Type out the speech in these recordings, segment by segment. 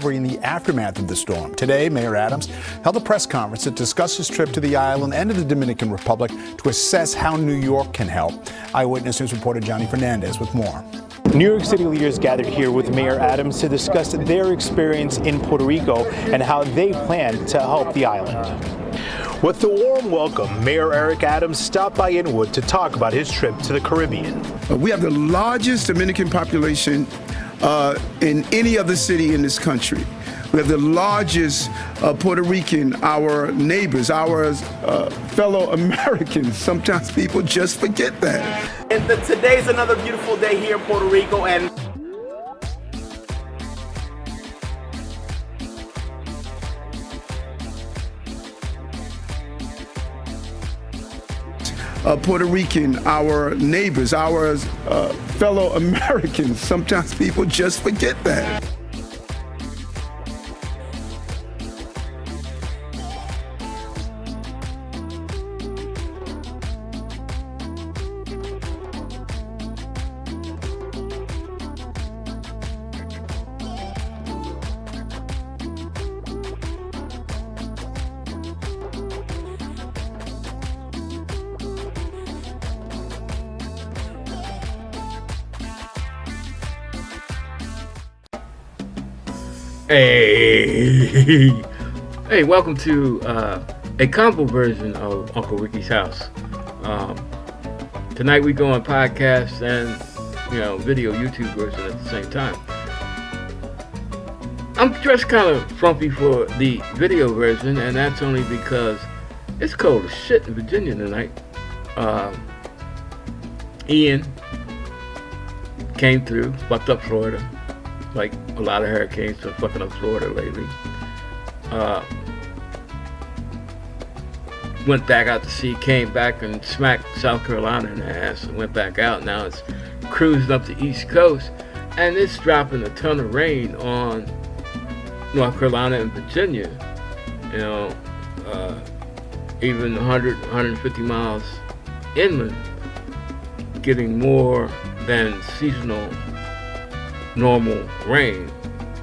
In the aftermath of the storm. Today, Mayor Adams held a press conference to discuss his trip to the island and to the Dominican Republic to assess how New York can help. Eyewitness News reporter Johnny Fernandez with more. New York City leaders gathered here with Mayor Adams to discuss their experience in Puerto Rico and how they plan to help the island. With the warm welcome, Mayor Eric Adams stopped by Inwood to talk about his trip to the Caribbean. We have the largest Dominican population in any other city in this country. We have the largest Puerto Rican, our neighbors, our fellow Americans. Sometimes people just forget that. And today's another beautiful day here in Puerto Rico, and Puerto Rican, our neighbors, our fellow Americans. Sometimes people just forget that. Hey, welcome to a combo version of Uncle Ricky's House. Tonight we go on podcast and video YouTube version at the same time. I'm dressed kind of frumpy for the video version, and that's only because it's cold as shit in Virginia tonight. Ian came through, fucked up Florida. Like a lot of hurricanes been fucking up Florida lately. Went back out to sea, came back and smacked South Carolina in the ass and went back out. Now it's cruising up the East Coast, and it's dropping a ton of rain on North Carolina and Virginia. Even 100, 150 miles inland, getting more than seasonal normal rain,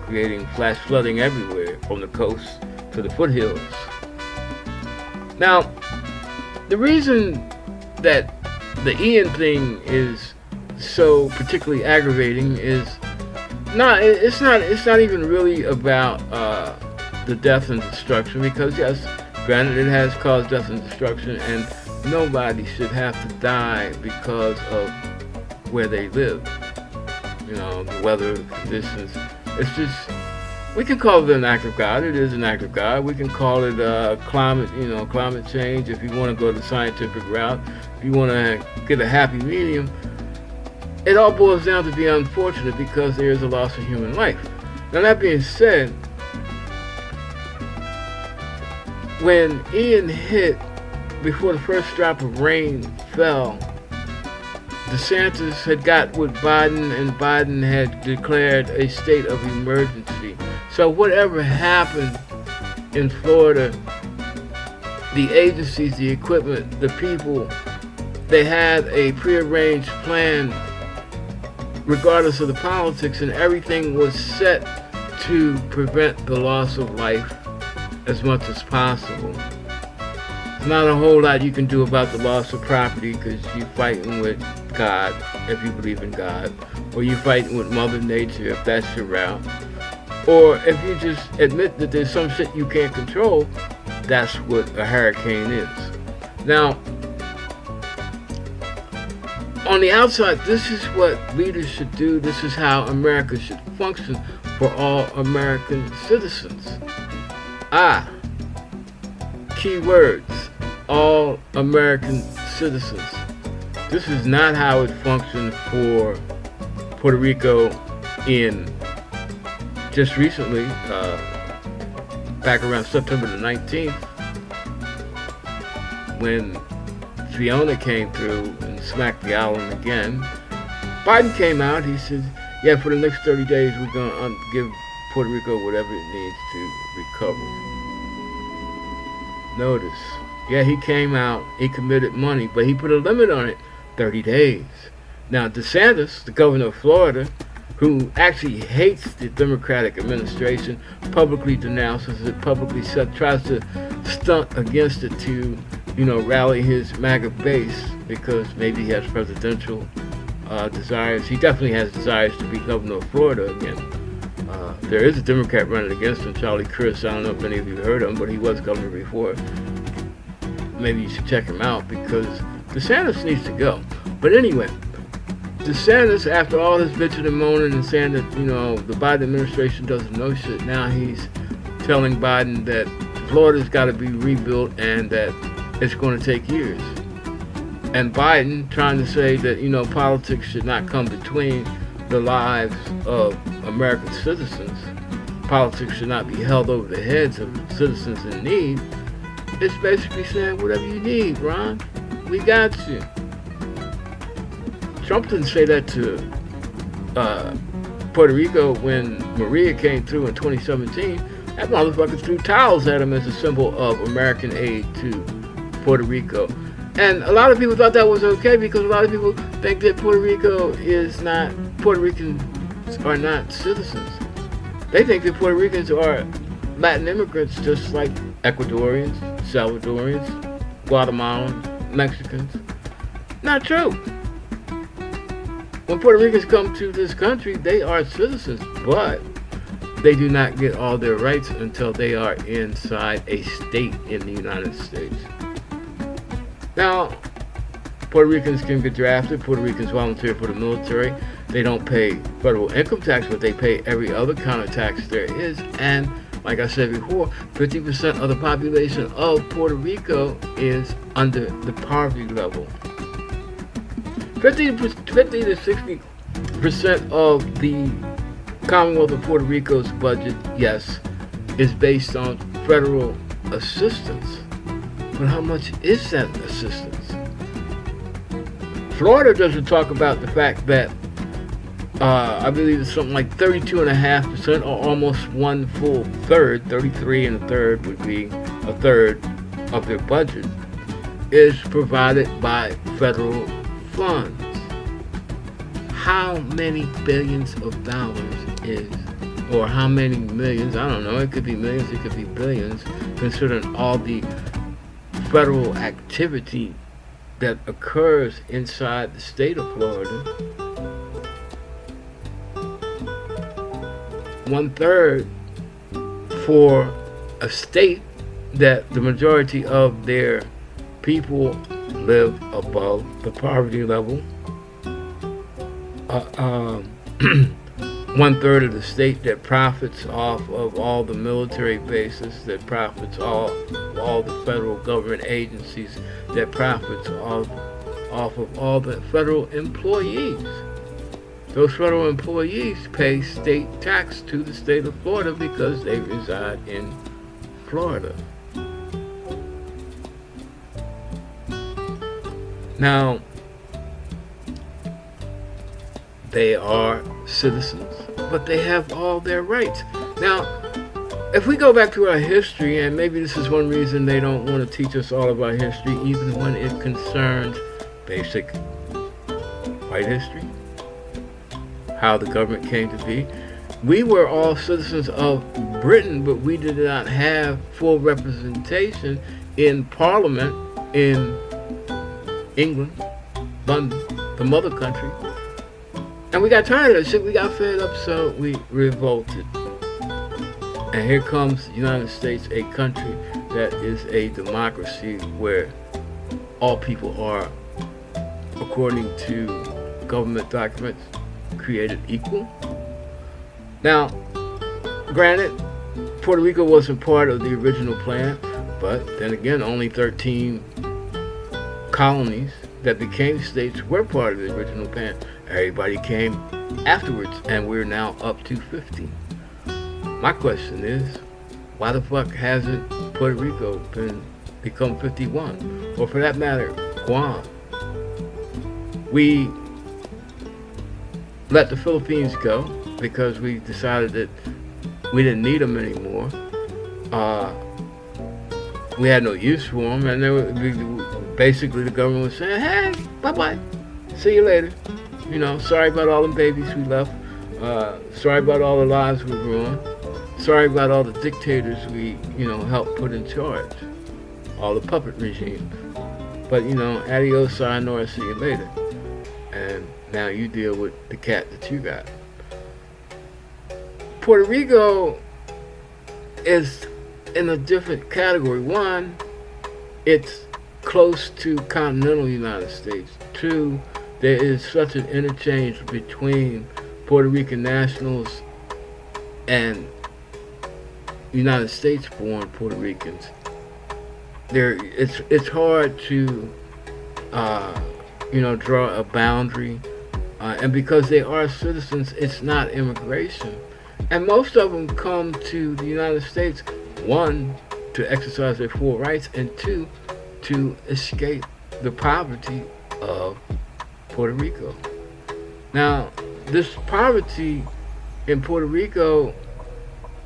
creating flash flooding everywhere from the coast to the foothills. Now, the reason that the Ian thing is so particularly aggravating is it's not even really about the death and destruction, because yes, granted it has caused death and destruction, and nobody should have to die because of where they live. The weather conditions. It's just, we can call it an act of God. It is an act of God. We can call it climate change if you want to go the scientific route. If you want to get a happy medium, it all boils down to be unfortunate because there is a loss of human life. Now that being said, when Ian hit, before the first drop of rain fell, DeSantis had got with Biden, and Biden had declared a state of emergency. So whatever happened in Florida, the agencies, the equipment, the people, they had a prearranged plan regardless of the politics, and everything was set to prevent the loss of life as much as possible. There's not a whole lot you can do about the loss of property because you're fighting with God, if you believe in God, or you're fighting with Mother Nature if that's your route, or if you just admit that there's some shit you can't control. That's what a hurricane is. Now, on the outside, this is what leaders should do. This is how America should function for all American citizens. Key words, all American citizens. This is not how it functioned for Puerto Rico in just recently, back around September the 19th, when Fiona came through and smacked the island again. Biden came out, he said, yeah, for the next 30 days, we're going to give Puerto Rico whatever it needs to recover. Notice, yeah, he came out, he committed money, but he put a limit on it, 30 days. Now, DeSantis, the governor of Florida, who actually hates the Democratic administration, publicly denounces it, publicly tries to stunt against it to, rally his MAGA base, because maybe he has presidential desires. He definitely has desires to be governor of Florida again. There is a Democrat running against him, Charlie Crist. I don't know if any of you heard of him, but he was governor before. Maybe you should check him out, because DeSantis needs to go. But anyway, DeSantis, after all his bitching and moaning and saying that, the Biden administration doesn't know shit, now he's telling Biden that Florida's got to be rebuilt and that it's going to take years. And Biden trying to say that, politics should not come between the lives of American citizens. Politics should not be held over the heads of citizens in need. It's basically saying, whatever you need, Ron, we got you. Trump didn't say that to Puerto Rico when Maria came through in 2017. That motherfucker threw towels at him as a symbol of American aid to Puerto Rico. And a lot of people thought that was okay, because a lot of people think that Puerto Ricans are not citizens. They think that Puerto Ricans are Latin immigrants, just like Ecuadorians, Salvadorians, Guatemalans, Mexicans. Not true. When Puerto Ricans come to this country, they are citizens, but they do not get all their rights until they are inside a state in the United States. Now, Puerto Ricans can get drafted. Puerto Ricans volunteer for the military. They don't pay federal income tax, but they pay every other kind of tax there is. And like I said before, 50% of the population of Puerto Rico is under the poverty level. 50 to 60% of the Commonwealth of Puerto Rico's budget, yes, is based on federal assistance. But how much is that assistance? Florida doesn't talk about the fact that I believe it's something like 32.5%, or almost one full third, 33 and a third would be a third of their budget, is provided by federal funds. How many billions of dollars is, or how many millions, I don't know, it could be millions, it could be billions, considering all the federal activity that occurs inside the state of Florida. 1/3 for a state that the majority of their people live above the poverty level. 1/3 of the state that profits off of all the military bases, that profits off all the federal government agencies, that profits off of all the federal employees. Those federal employees pay state tax to the state of Florida because they reside in Florida. Now, they are citizens, but they have all their rights. Now, if we go back to our history, and maybe this is one reason they don't want to teach us all of our history, even when it concerns basic white history, how the government came to be. We were all citizens of Britain, but we did not have full representation in Parliament in England, London, the mother country. And we got tired of that shit. We got fed up, so we revolted. And here comes the United States, a country that is a democracy where all people are, according to government documents, created equal. Now, granted, Puerto Rico wasn't part of the original plan, but then again, only 13 colonies that became states were part of the original plan. Everybody came afterwards, and we're now up to 50. My question is, why the fuck hasn't Puerto Rico become 51? Or for that matter, Guam? We let the Philippines go because we decided that we didn't need them anymore. We had no use for them, and basically the government was saying, hey, bye-bye, see you later. Sorry about all them babies we left. Sorry about all the lives we ruined. Sorry about all the dictators we, helped put in charge. All the puppet regimes. But, adios, sayonara, see you later. And now you deal with the cat that you got. Puerto Rico is in a different category. One, it's close to continental United States. Two, there is such an interchange between Puerto Rican nationals and United States-born Puerto Ricans. It's hard to draw a boundary, and because they are citizens, it's not immigration. And most of them come to the United States, one, to exercise their full rights, and two, to escape the poverty of Puerto Rico. Now, this poverty in Puerto Rico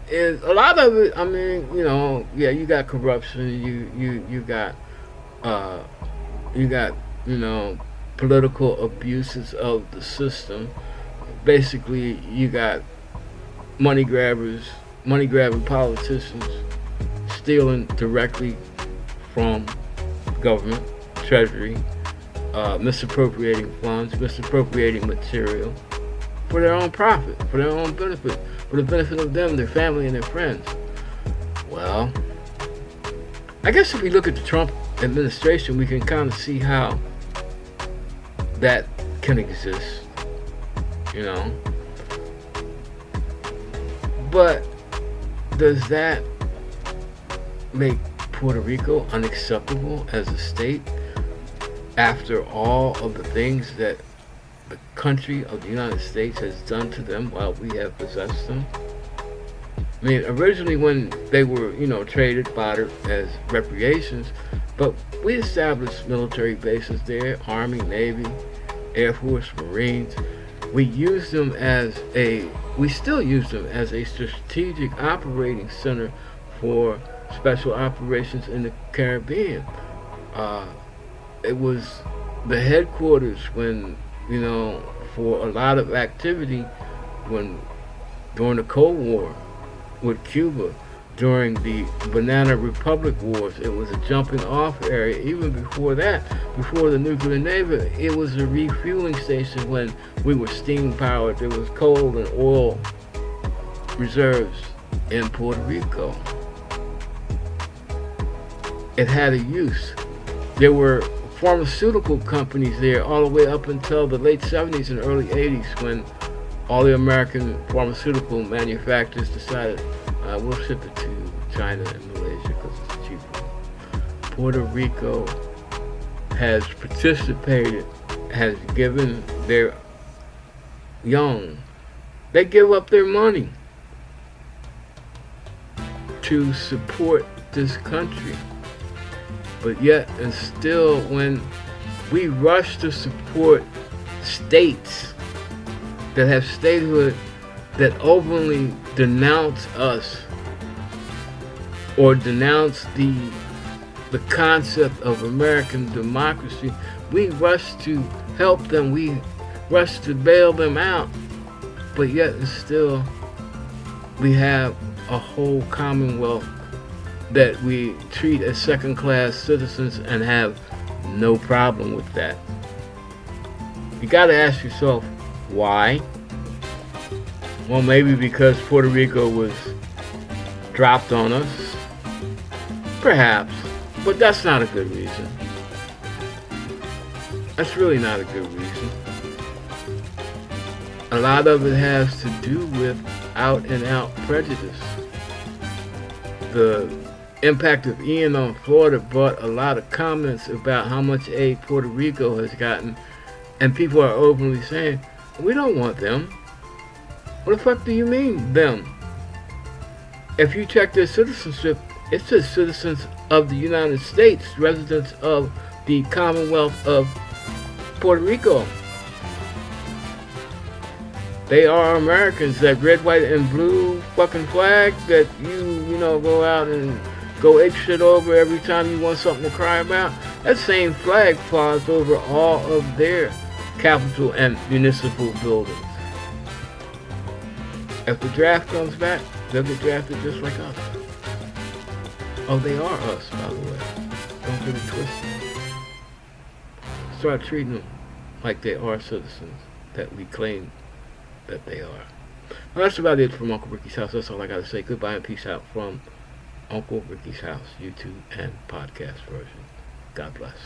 is a lot of it. I mean, you got corruption, you got political abuses of the system. Basically, you got money grabbing politicians stealing directly from government, treasury, misappropriating funds, misappropriating material for their own profit, for their own benefit, for the benefit of them, their family, and their friends. Well, I guess if we look at the Trump administration, we can kind of see how that can exist, But does that make Puerto Rico unacceptable as a state after all of the things that the country of the United States has done to them while we have possessed them? I mean, originally when they were, traded, bartered as reparations, but we established military bases there, Army, Navy, Air Force, Marines. We still use them as a strategic operating center for special operations in the Caribbean. It was the headquarters when, for a lot of activity during the Cold War with Cuba, during the Banana Republic Wars. It was a jumping off area. Even before that, before the nuclear navy, it was a refueling station when we were steam powered. There was coal and oil reserves in Puerto Rico. It had a use. There were pharmaceutical companies there all the way up until the late 70s and early 80s when all the American pharmaceutical manufacturers decided we'll ship it to China and Malaysia because it's cheaper. Puerto Rico has participated, has given their young, they give up their money to support this country. But yet and still, when we rush to support states that have statehood that openly denounce us or denounce the concept of American democracy, we rush to help them, we rush to bail them out, but yet and still we have a whole commonwealth that we treat as second-class citizens and have no problem with that. You gotta ask yourself, why? Well, maybe because Puerto Rico was dropped on us. Perhaps, but that's not a good reason. That's really not a good reason. A lot of it has to do with out-and-out prejudice. The impact of Ian on Florida brought a lot of comments about how much aid Puerto Rico has gotten, and people are openly saying, we don't want them. What the fuck do you mean, them? If you check their citizenship, it says citizens of the United States, residents of the Commonwealth of Puerto Rico. They are Americans. That red, white, and blue fucking flag that you go out and go ape shit over every time you want something to cry about, that same flag flies over all of their capital and municipal buildings. If the draft comes back, they'll get drafted just like us. Oh, they are us, by the way. Don't get it twisted. Start treating them like they are citizens that we claim that they are. Well, that's about it from Uncle Ricky's house. That's all I got to say. Goodbye and peace out from Uncle Ricky's house, YouTube and podcast version. God bless.